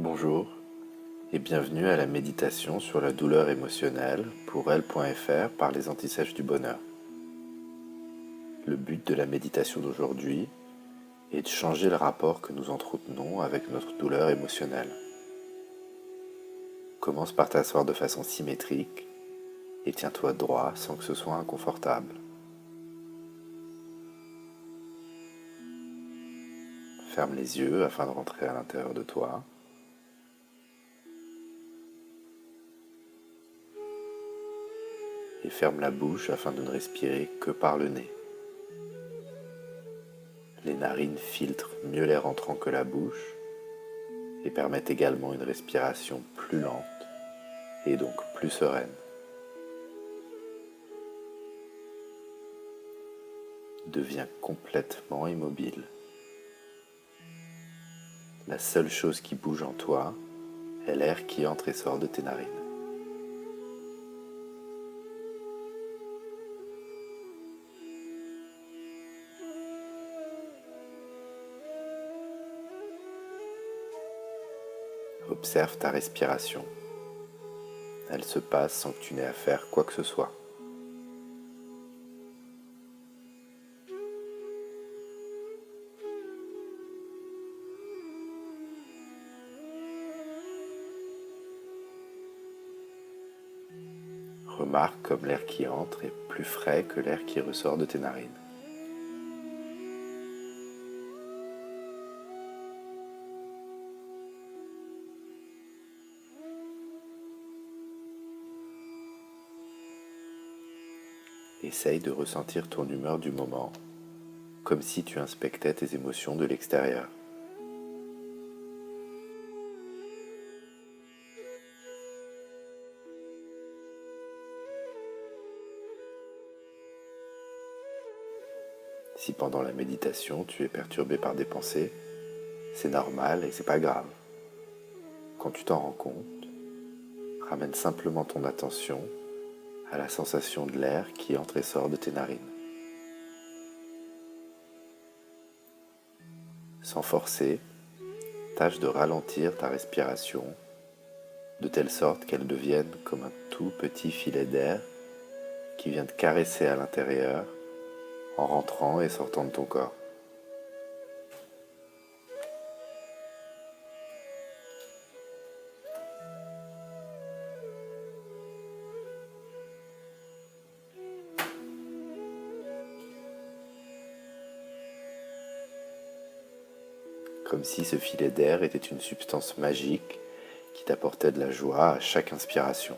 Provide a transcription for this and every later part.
Bonjour et bienvenue à la méditation sur la douleur émotionnelle pour elle.fr par les Antisèches du Bonheur. Le but de la méditation d'aujourd'hui est de changer le rapport que nous entretenons avec notre douleur émotionnelle. Commence par t'asseoir de façon symétrique et tiens-toi droit sans que ce soit inconfortable. Ferme les yeux afin de rentrer à l'intérieur de toi. Et ferme la bouche afin de ne respirer que par le nez. Les narines filtrent mieux l'air entrant que la bouche et permettent également une respiration plus lente et donc plus sereine. Deviens complètement immobile. La seule chose qui bouge en toi est l'air qui entre et sort de tes narines. Observe ta respiration. Elle se passe sans que tu n'aies à faire quoi que ce soit. Remarque comme l'air qui entre est plus frais que l'air qui ressort de tes narines. Essaye de ressentir ton humeur du moment, comme si tu inspectais tes émotions de l'extérieur. Si pendant la méditation tu es perturbé par des pensées, c'est normal et c'est pas grave. Quand tu t'en rends compte, ramène simplement ton attention à la sensation de l'air qui entre et sort de tes narines. Sans forcer, tâche de ralentir ta respiration de telle sorte qu'elle devienne comme un tout petit filet d'air qui vient te caresser à l'intérieur en rentrant et sortant de ton corps. Comme si ce filet d'air était une substance magique qui t'apportait de la joie à chaque inspiration.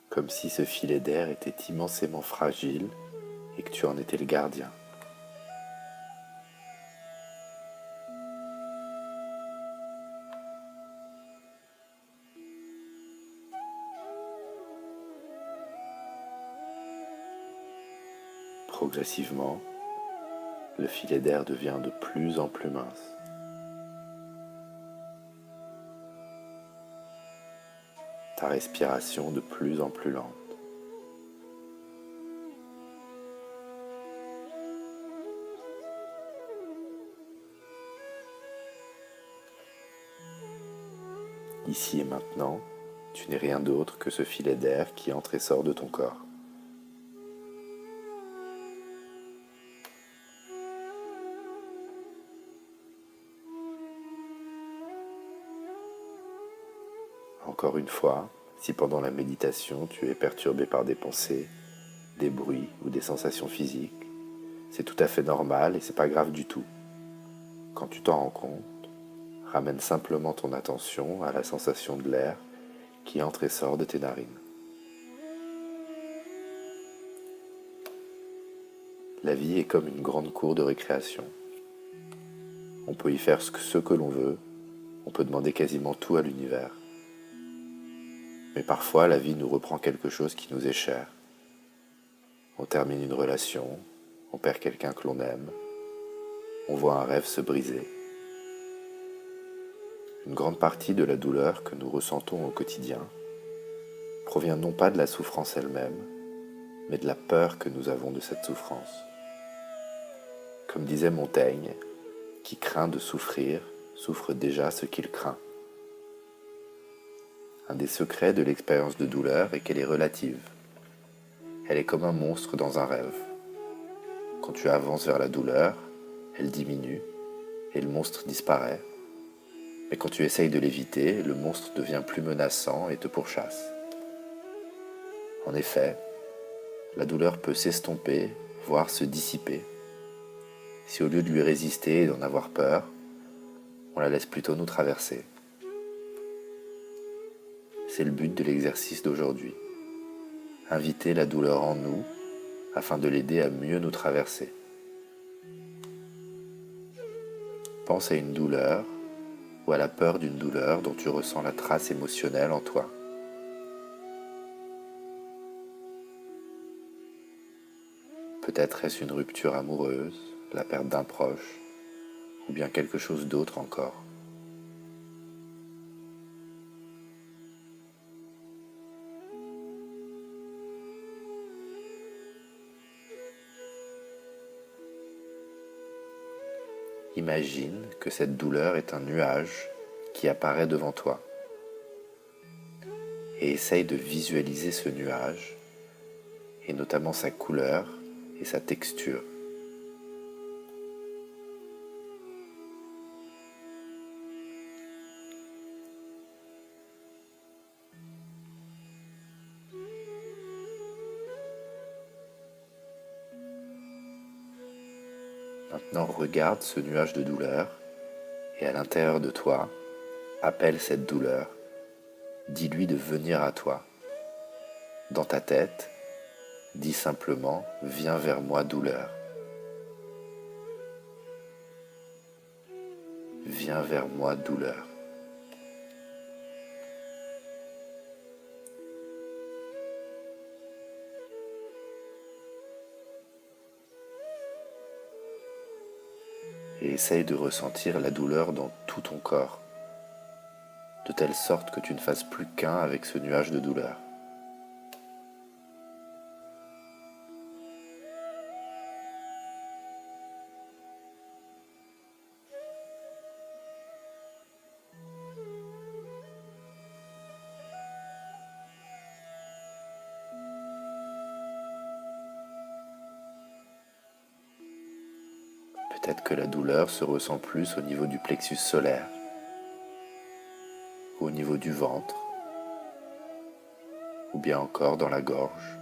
Comme si ce filet d'air était immensément fragile et que tu en étais le gardien. Progressivement, le filet d'air devient de plus en plus mince. Ta respiration de plus en plus lente. Ici et maintenant, tu n'es rien d'autre que ce filet d'air qui entre et sort de ton corps. Encore une fois, si pendant la méditation tu es perturbé par des pensées, des bruits ou des sensations physiques, c'est tout à fait normal et c'est pas grave du tout. Quand tu t'en rends compte, ramène simplement ton attention à la sensation de l'air qui entre et sort de tes narines. La vie est comme une grande cour de récréation. On peut y faire ce que l'on veut, on peut demander quasiment tout à l'univers. Mais parfois, la vie nous reprend quelque chose qui nous est cher. On termine une relation, on perd quelqu'un que l'on aime, on voit un rêve se briser. Une grande partie de la douleur que nous ressentons au quotidien provient non pas de la souffrance elle-même, mais de la peur que nous avons de cette souffrance. Comme disait Montaigne, qui craint de souffrir souffre déjà ce qu'il craint. Un des secrets de l'expérience de douleur est qu'elle est relative. Elle est comme un monstre dans un rêve. Quand tu avances vers la douleur, elle diminue et le monstre disparaît. Mais quand tu essayes de l'éviter, le monstre devient plus menaçant et te pourchasse. En effet, la douleur peut s'estomper, voire se dissiper, si au lieu de lui résister et d'en avoir peur, on la laisse plutôt nous traverser. C'est le but de l'exercice d'aujourd'hui. Inviter la douleur en nous afin de l'aider à mieux nous traverser. Pense à une douleur ou à la peur d'une douleur dont tu ressens la trace émotionnelle en toi. Peut-être est-ce une rupture amoureuse, la perte d'un proche, ou bien quelque chose d'autre encore. Imagine que cette douleur est un nuage qui apparaît devant toi et essaye de visualiser ce nuage et notamment sa couleur et sa texture. Maintenant, regarde ce nuage de douleur et à l'intérieur de toi, appelle cette douleur. Dis-lui de venir à toi. Dans ta tête, dis simplement « Viens vers moi, douleur ». Viens vers moi, douleur. Et essaye de ressentir la douleur dans tout ton corps, de telle sorte que tu ne fasses plus qu'un avec ce nuage de douleur. Peut-être que la douleur se ressent plus au niveau du plexus solaire, ou au niveau du ventre, ou bien encore dans la gorge.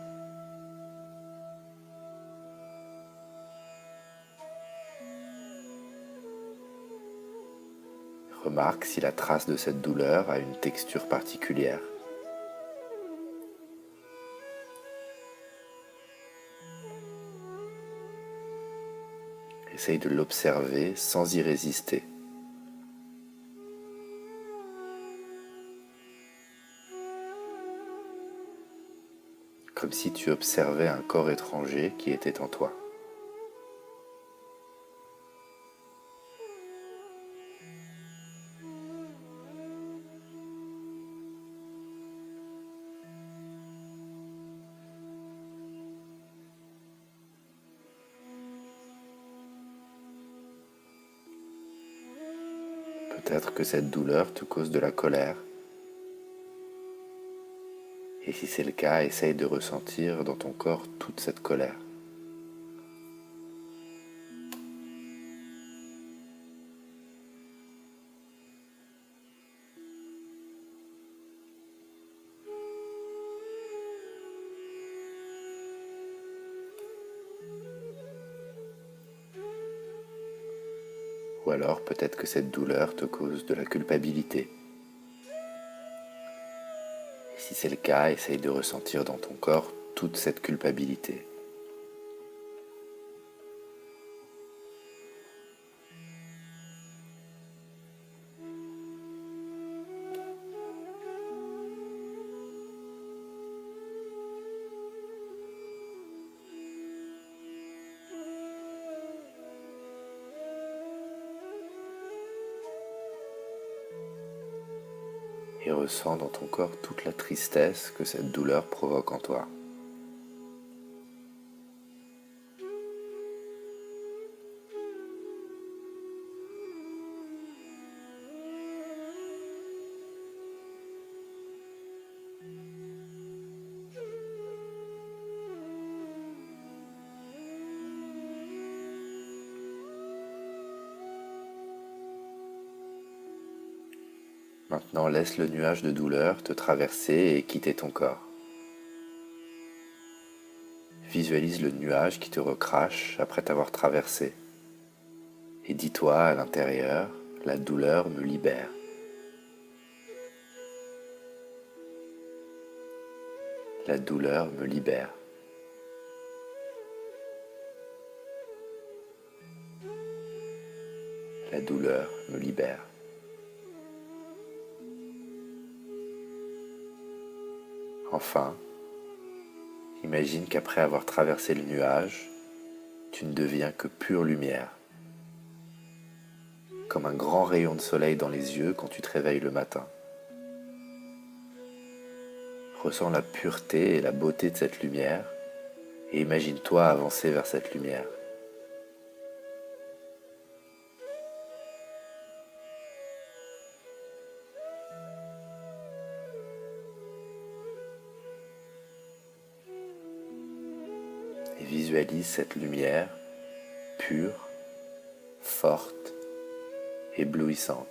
Remarque si la trace de cette douleur a une texture particulière. Essaye de l'observer sans y résister. Comme si tu observais un corps étranger qui était en toi. Peut-être que cette douleur te cause de la colère. Et si c'est le cas, essaye de ressentir dans ton corps toute cette colère. Ou alors peut-être que cette douleur te cause de la culpabilité. Et si c'est le cas, essaye de ressentir dans ton corps toute cette culpabilité. et ressens dans ton corps toute la tristesse que cette douleur provoque en toi. Maintenant, laisse le nuage de douleur te traverser et quitter ton corps. Visualise le nuage qui te recrache après t'avoir traversé. Et dis-toi à l'intérieur, la douleur me libère. La douleur me libère. La douleur me libère. Enfin, imagine qu'après avoir traversé le nuage, tu ne deviens que pure lumière, comme un grand rayon de soleil dans les yeux quand tu te réveilles le matin. Ressens la pureté et la beauté de cette lumière et imagine-toi avancer vers cette lumière. Et visualise cette lumière pure, forte, éblouissante.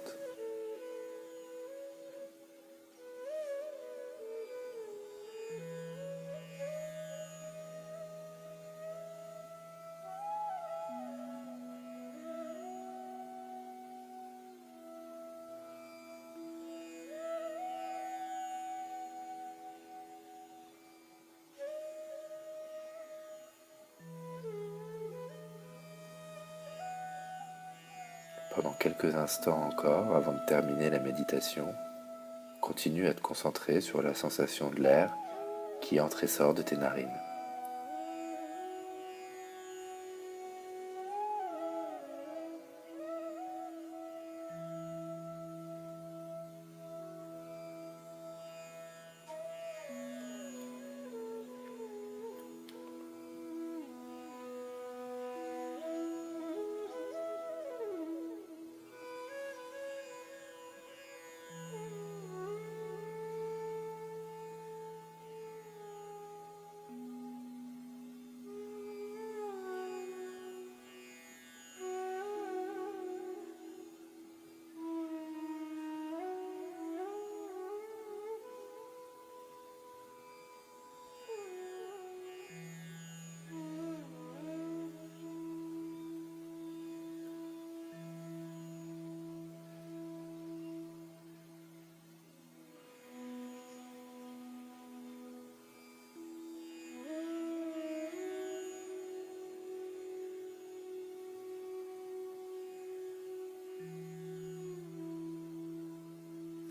Pendant quelques instants encore, avant de terminer la méditation, continue à te concentrer sur la sensation de l'air qui entre et sort de tes narines.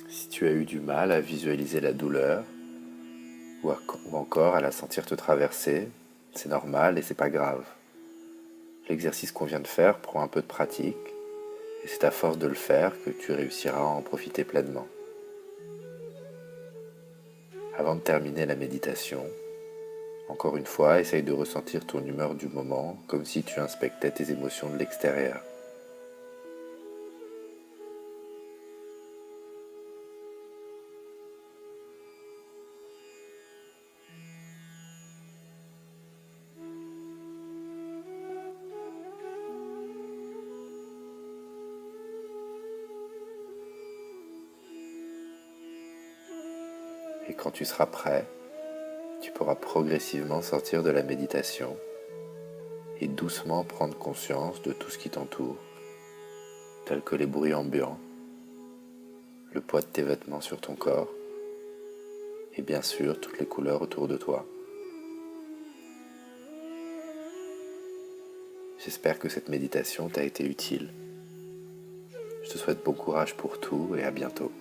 Si tu as eu du mal à visualiser la douleur ou encore à la sentir te traverser, c'est normal et c'est pas grave. L'exercice qu'on vient de faire prend un peu de pratique et c'est à force de le faire que tu réussiras à en profiter pleinement. Avant de terminer la méditation, encore une fois, essaye de ressentir ton humeur du moment comme si tu inspectais tes émotions de l'extérieur. Et quand tu seras prêt, tu pourras progressivement sortir de la méditation et doucement prendre conscience de tout ce qui t'entoure, tels que les bruits ambiants, le poids de tes vêtements sur ton corps et bien sûr toutes les couleurs autour de toi. J'espère que cette méditation t'a été utile. Je te souhaite bon courage pour tout et à bientôt.